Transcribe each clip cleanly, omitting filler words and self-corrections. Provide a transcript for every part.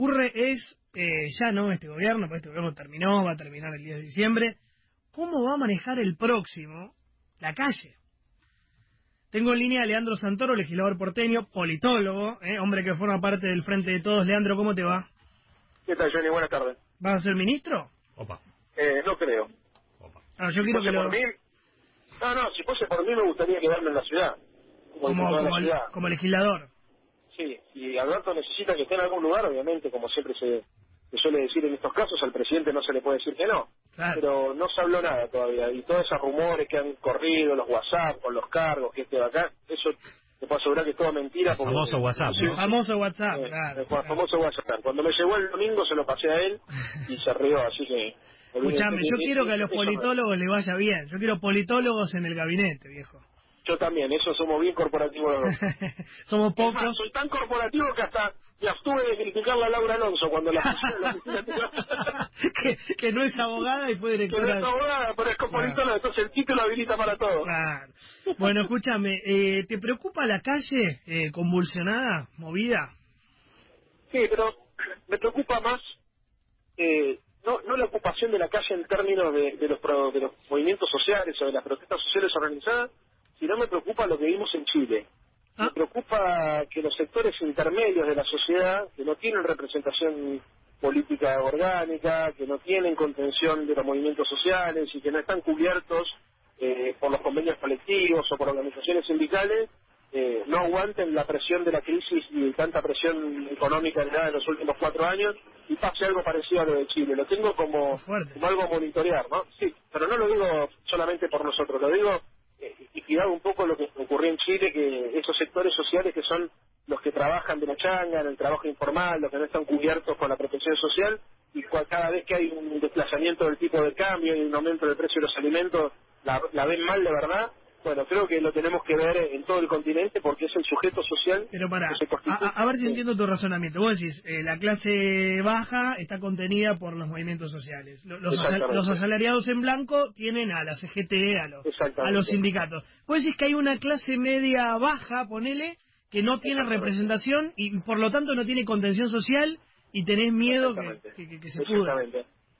Ocurre es, ya no este gobierno, porque este gobierno terminó, va a terminar el 10 de diciembre, ¿cómo va a manejar el próximo la calle? Tengo en línea a Leandro Santoro, legislador porteño, politólogo, hombre que forma parte del Frente de Todos. Leandro, ¿cómo te va? ¿Qué tal, Johnny? Buenas tardes. ¿Vas a ser ministro? Opa. No creo. Opa. Ah, yo quiero que lo... Por mí, si fuese por mí me gustaría quedarme en la ciudad. Como legislador. Sí, y Alberto necesita que esté en algún lugar, obviamente, como siempre se suele decir en estos casos, al presidente no se le puede decir que no. Claro. Pero no se habló nada todavía, y todos esos rumores que han corrido, los WhatsApp con los cargos, que este de acá, eso te puedo asegurar que es toda mentira. El famoso WhatsApp, ¿no? El famoso WhatsApp, claro. El famoso WhatsApp. Cuando me llegó el domingo se lo pasé a él y se rió, así que... Escuchame, yo quiero que a los politólogos les vaya bien. Yo quiero politólogos en el gabinete, viejo. Yo también, eso somos bien corporativos los dos. Somos pocos. Es más, soy tan corporativo que hasta me abstuve de criticarla a Laura Alonso cuando la puse en la oficina. que no es abogada y fue directora. Que no es abogada, pero es copolitóloga, entonces el título habilita para todo. Claro. Bueno, escúchame, ¿te preocupa la calle convulsionada, movida? Sí, pero me preocupa más no la ocupación de la calle en términos de los movimientos sociales o de las protestas sociales organizadas, sino me preocupa lo que vimos en Chile. Me preocupa que los sectores intermedios de la sociedad, que no tienen representación política orgánica, que no tienen contención de los movimientos sociales y que no están cubiertos por los convenios colectivos o por organizaciones sindicales, no aguanten la presión de la crisis y tanta presión económica en los últimos 4 años y pase algo parecido a lo de Chile. Lo tengo como algo a monitorear, ¿no? Sí, pero no lo digo solamente por nosotros, lo digo y cuidado un poco lo que ocurrió en Chile, que esos sectores sociales que son los que trabajan de la changa, en el trabajo informal, los que no están cubiertos con la protección social, y cada vez que hay un desplazamiento del tipo de cambio y un aumento del precio de los alimentos, la ven mal de verdad. Bueno, creo que lo tenemos que ver en todo el continente porque es el sujeto social. Pero pará, a ver si entiendo tu razonamiento. Vos decís, la clase baja está contenida por los movimientos sociales. Los asalariados en blanco tienen a la CGT, a los sindicatos. Vos decís que hay una clase media baja, ponele, que no tiene representación y por lo tanto no tiene contención social y tenés miedo que se pudra.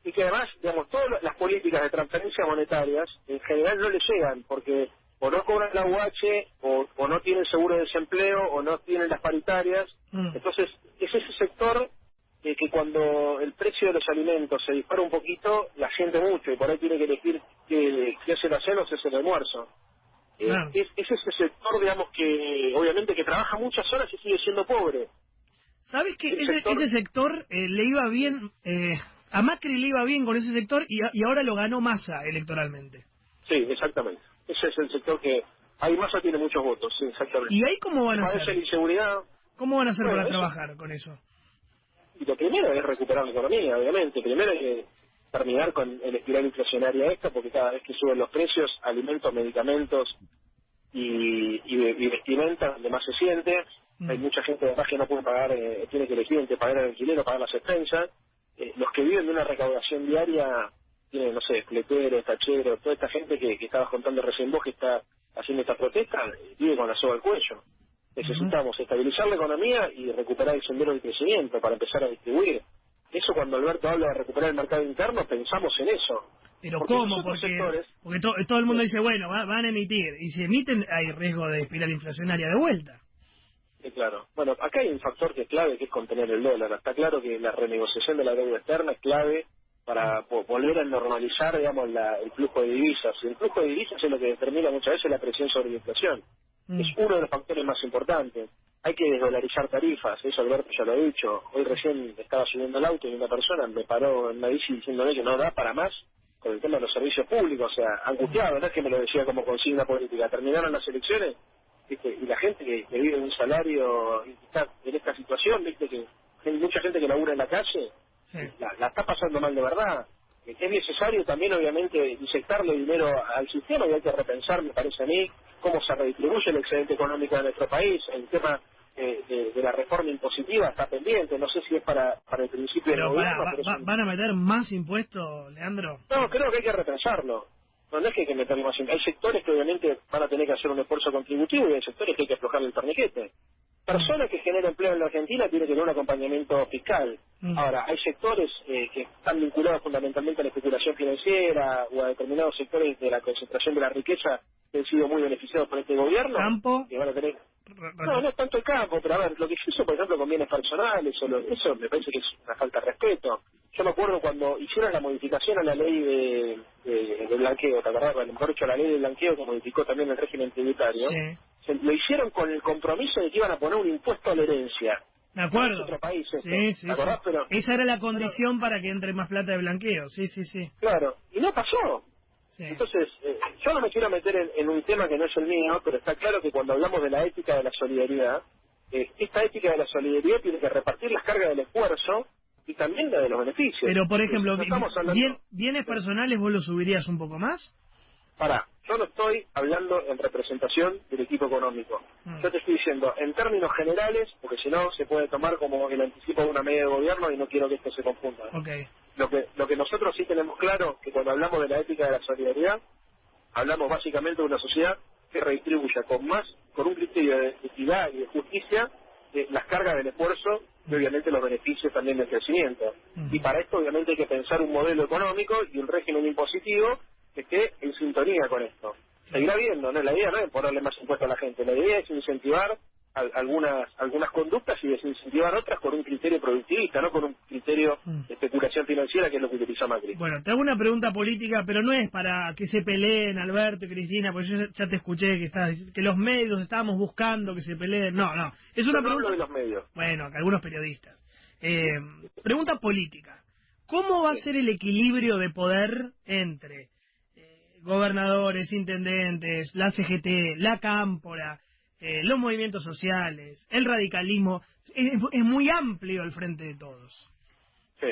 Y que además, digamos, todas las políticas de transferencias monetarias en general no le llegan porque o no cobran la UH, o no tienen seguro de desempleo, o no tienen las paritarias. Entonces, es ese sector que cuando el precio de los alimentos se dispara un poquito, la siente mucho, y por ahí tiene que elegir qué hace la cena o qué hace el almuerzo. Es ese sector, digamos, que obviamente que trabaja muchas horas y sigue siendo pobre. ¿Sabes que ese sector le iba bien, a Macri le iba bien con ese sector y ahora lo ganó Massa electoralmente? Sí, exactamente. Ese es el sector que... Ahí Massa tiene muchos votos, sí, exactamente. ¿Y ahí cómo van a hacer? La inseguridad. ¿Cómo van a hacer para trabajar con eso? Y lo primero es recuperar la economía, obviamente. Primero hay que terminar con el espiral inflacionaria esta, porque cada vez que suben los precios, alimentos, medicamentos y vestimenta, donde más se siente. Hay mucha gente además que no puede pagar, tiene que elegir entre pagar el alquiler o pagar las expensas. Los que viven de una recaudación diaria... tiene, no sé, fleteros, tacheros, toda esta gente que estabas contando recién vos que está haciendo esta protesta, vive con la soga al cuello. Necesitamos estabilizar la economía y recuperar el sendero del crecimiento para empezar a distribuir. Eso cuando Alberto habla de recuperar el mercado interno, pensamos en eso. ¿Pero cómo? Porque todo el mundo dice, bueno, van a emitir, y si emiten hay riesgo de espiral inflacionaria de vuelta. Claro. Bueno, acá hay un factor que es clave, que es contener el dólar. Está claro que la renegociación de la deuda externa es clave para volver a normalizar, digamos, el flujo de divisas. Y el flujo de divisas es lo que determina muchas veces la presión sobre la inflación. Es uno de los factores más importantes. Hay que desdolarizar tarifas, eso Alberto ya lo ha dicho. Hoy recién estaba subiendo el auto y una persona me paró en la bici diciéndole que no da para más con el tema de los servicios públicos, o sea, angustiado, no es que me lo decía como consigna política. Terminaron las elecciones, ¿viste? Y la gente que vive en un salario y está en esta situación, viste que hay mucha gente que labura en la calle, la está pasando mal de verdad. Es necesario también, obviamente, inyectarle dinero al sistema y hay que repensar, me parece a mí, cómo se redistribuye el excedente económico de nuestro país. El tema de la reforma impositiva está pendiente, no sé si es para el principio del gobierno. ¿Van a meter más impuestos, Leandro? No, creo que hay que repensarlo. No es que hay que meterle más impuestos. Hay sectores que obviamente van a tener que hacer un esfuerzo contributivo y hay sectores que hay que aflojarle el torniquete. persona que genera empleo en la Argentina tiene que tener un acompañamiento fiscal. Ahora, hay sectores que están vinculados fundamentalmente a la especulación financiera o a determinados sectores de la concentración de la riqueza que han sido muy beneficiados por este gobierno. ¿Campo? Que van a tener... No es tanto el campo, pero a ver, lo que se hizo, por ejemplo, con bienes personales, eso me parece que es una falta de respeto. Yo me acuerdo cuando hicieron la modificación a la ley de blanqueo, ¿te acordás? Mejor dicho, la ley de blanqueo que modificó también el régimen tributario. Sí. Lo hicieron con el compromiso de que iban a poner un impuesto a la herencia. De acuerdo. Otro país, sí. Pero, esa era la condición para que entre más plata de blanqueo, sí. Claro, y no pasó. Sí. Entonces, yo no me quiero meter en un tema que no es el mío, pero está claro que cuando hablamos de la ética de la solidaridad, esta ética de la solidaridad tiene que repartir las cargas del esfuerzo y también la de los beneficios. Pero, por ejemplo, ¿bienes personales vos lo subirías un poco más? Yo no estoy hablando en representación del equipo económico. Yo te estoy diciendo en términos generales, porque si no se puede tomar como el anticipo de una medida de gobierno y no quiero que esto se confunda. Okay. Lo que nosotros sí tenemos claro, que cuando hablamos de la ética de la solidaridad, hablamos básicamente de una sociedad que redistribuya con un criterio de equidad y de justicia, las cargas del esfuerzo y obviamente los beneficios también del crecimiento. Y para esto obviamente hay que pensar un modelo económico y un régimen impositivo que esté en sintonía con esto. Seguirá viendo, ¿no? La idea no es ponerle más impuesto a la gente, la idea es incentivar algunas conductas y desincentivar otras con un criterio productivista, no con un criterio de especulación financiera, que es lo que utiliza Macri. Bueno, te hago una pregunta política, pero no es para que se peleen Alberto y Cristina, porque yo ya te escuché que los medios estábamos buscando que se peleen. No, es una pregunta... hablo de los medios. Bueno, que algunos periodistas. Pregunta política. ¿Cómo va a ser el equilibrio de poder entre gobernadores, intendentes, la CGT, la Cámpora, los movimientos sociales, el radicalismo? Es muy amplio el frente de todos. Sí.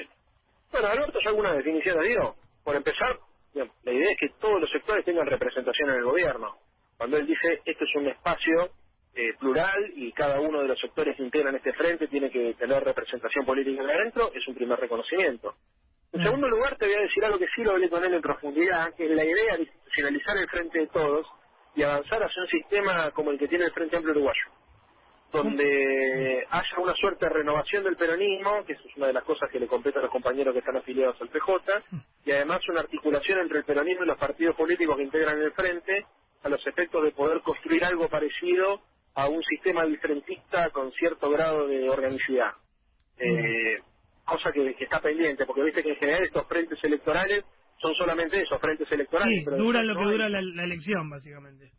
Bueno, Alberto ya alguna definición dio. Por empezar, la idea es que todos los sectores tengan representación en el gobierno. Cuando él dice, esto es un espacio plural y cada uno de los sectores que integran este frente tiene que tener representación política adentro, es un primer reconocimiento. En segundo lugar, te voy a decir algo que sí lo hablé con él en profundidad, que es la idea de institucionalizar el frente de todos y avanzar hacia un sistema como el que tiene el Frente Amplio Uruguayo, donde haya una suerte de renovación del peronismo, que eso es una de las cosas que le compete a los compañeros que están afiliados al PJ, y además una articulación entre el peronismo y los partidos políticos que integran el frente, a los efectos de poder construir algo parecido a un sistema diferentista con cierto grado de organicidad. Cosa que está pendiente, porque viste que en general estos frentes electorales son solamente esos frentes electorales. Sí, pero duran lo que dura la elección, básicamente.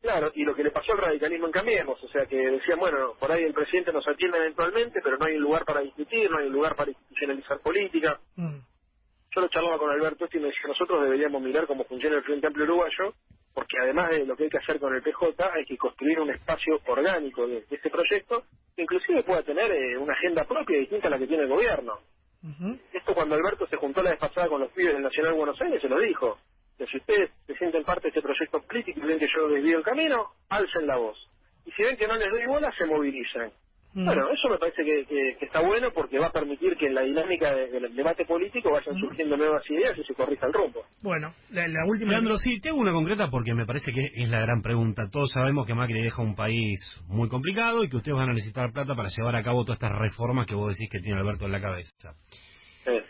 Claro, y lo que le pasó al radicalismo en Cambiemos, o sea que decían, bueno, por ahí el presidente nos atiende eventualmente, pero no hay un lugar para discutir, no hay un lugar para institucionalizar política. Yo lo charlaba con Alberto y me decía, nosotros deberíamos mirar cómo funciona el Frente Amplio Uruguayo, porque además de lo que hay que hacer con el PJ, hay que construir un espacio orgánico de este proyecto, que inclusive pueda tener una agenda propia distinta a la que tiene el gobierno. Esto cuando Alberto se juntó la vez pasada con los pibes del Nacional Buenos Aires, se lo dijo, que si ustedes se sienten parte de este proyecto político y ven que yo desvío el camino, alcen la voz. Y si ven que no les doy bola, se movilicen. Bueno, eso me parece que está bueno porque va a permitir que en la dinámica del debate político vayan surgiendo nuevas ideas y se corrija el rumbo. Bueno, la última... Leandro, sí, tengo una concreta porque me parece que es la gran pregunta. Todos sabemos que Macri deja un país muy complicado y que ustedes van a necesitar plata para llevar a cabo todas estas reformas que vos decís que tiene Alberto en la cabeza.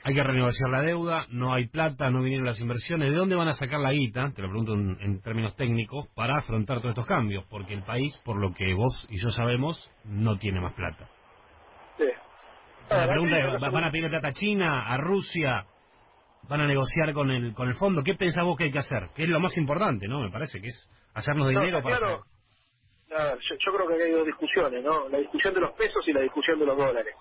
Hay que renegociar la deuda, no hay plata, no vinieron las inversiones. ¿De dónde van a sacar la guita? Te lo pregunto en términos técnicos, para afrontar todos estos cambios. Porque el país, por lo que vos y yo sabemos, no tiene más plata. Sí. La pregunta es, ¿van a pedir plata a China, a Rusia? ¿Van a negociar con el fondo? ¿Qué pensás vos que hay que hacer? Que es lo más importante, ¿no? Me parece que es hacernos dinero para... Claro. Yo creo que hay dos discusiones, ¿no? La discusión de los pesos y la discusión de los dólares.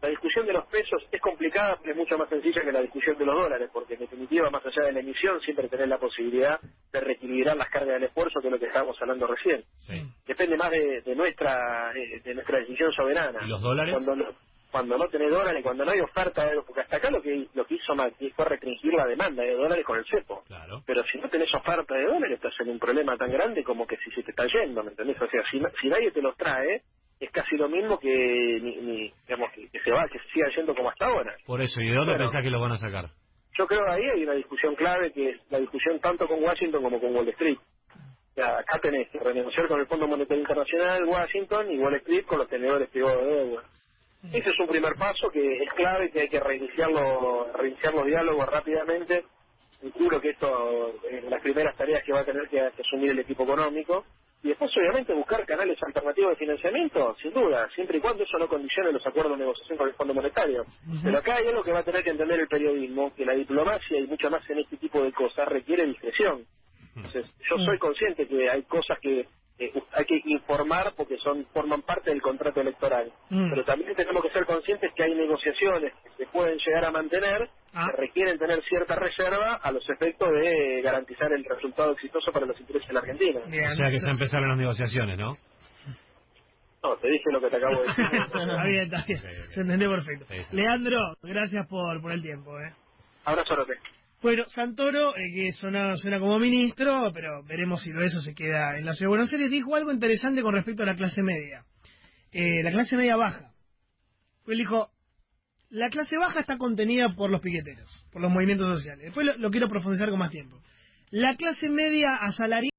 La discusión de los pesos es complicada, pero es mucho más sencilla que la discusión de los dólares, porque en definitiva, más allá de la emisión, siempre tenés la posibilidad de reequilibrar las cargas del esfuerzo, que es lo que estábamos hablando recién. Sí. Depende más de nuestra decisión soberana. ¿Y los dólares? Cuando no tenés dólares, cuando no hay oferta, porque hasta acá lo que hizo Macri fue restringir la demanda de dólares con el cepo. Claro. Pero si no tenés oferta de dólares, estás en un problema tan grande como que si se te está yendo, ¿me entendés? O sea, si nadie te los trae, es casi lo mismo que digamos que se siga yendo como hasta ahora. Por eso, ¿y de dónde pensás que los van a sacar? Yo creo que ahí hay una discusión clave, que es la discusión tanto con Washington como con Wall Street. Ya, acá tenés que renegociar con el Fondo Monetario Internacional, Washington y Wall Street con los tenedores privados de deuda. Ese es un primer paso que es clave, que hay que reiniciar los diálogos rápidamente. Calculo que esto es las primeras tareas que va a tener que asumir el equipo económico. Y después, obviamente, buscar canales alternativos de financiamiento, sin duda, siempre y cuando eso no condicione los acuerdos de negociación con el Fondo Monetario. Pero acá hay algo que va a tener que entender el periodismo, que la diplomacia y mucho más en este tipo de cosas requiere discreción. Entonces, yo soy consciente que hay cosas que hay que informar porque forman parte del contrato electoral. Pero también tenemos que ser conscientes que hay negociaciones que se pueden llegar a mantener, que requieren tener cierta reserva a los efectos de garantizar el resultado exitoso para los intereses de la Argentina. Bien, o sea que ya empezaron las negociaciones, ¿no? No, te dije lo que te acabo de decir. Está bien. Okay. Se entendió perfecto. Sí. Leandro, gracias por el tiempo. Abrazo, Rote. Bueno, Santoro, que suena como ministro, pero veremos si eso se queda en la Ciudad de Buenos Aires, dijo algo interesante con respecto a la clase media. La clase media baja. Él dijo, la clase baja está contenida por los piqueteros, por los movimientos sociales. Después lo quiero profundizar con más tiempo. La clase media asalariada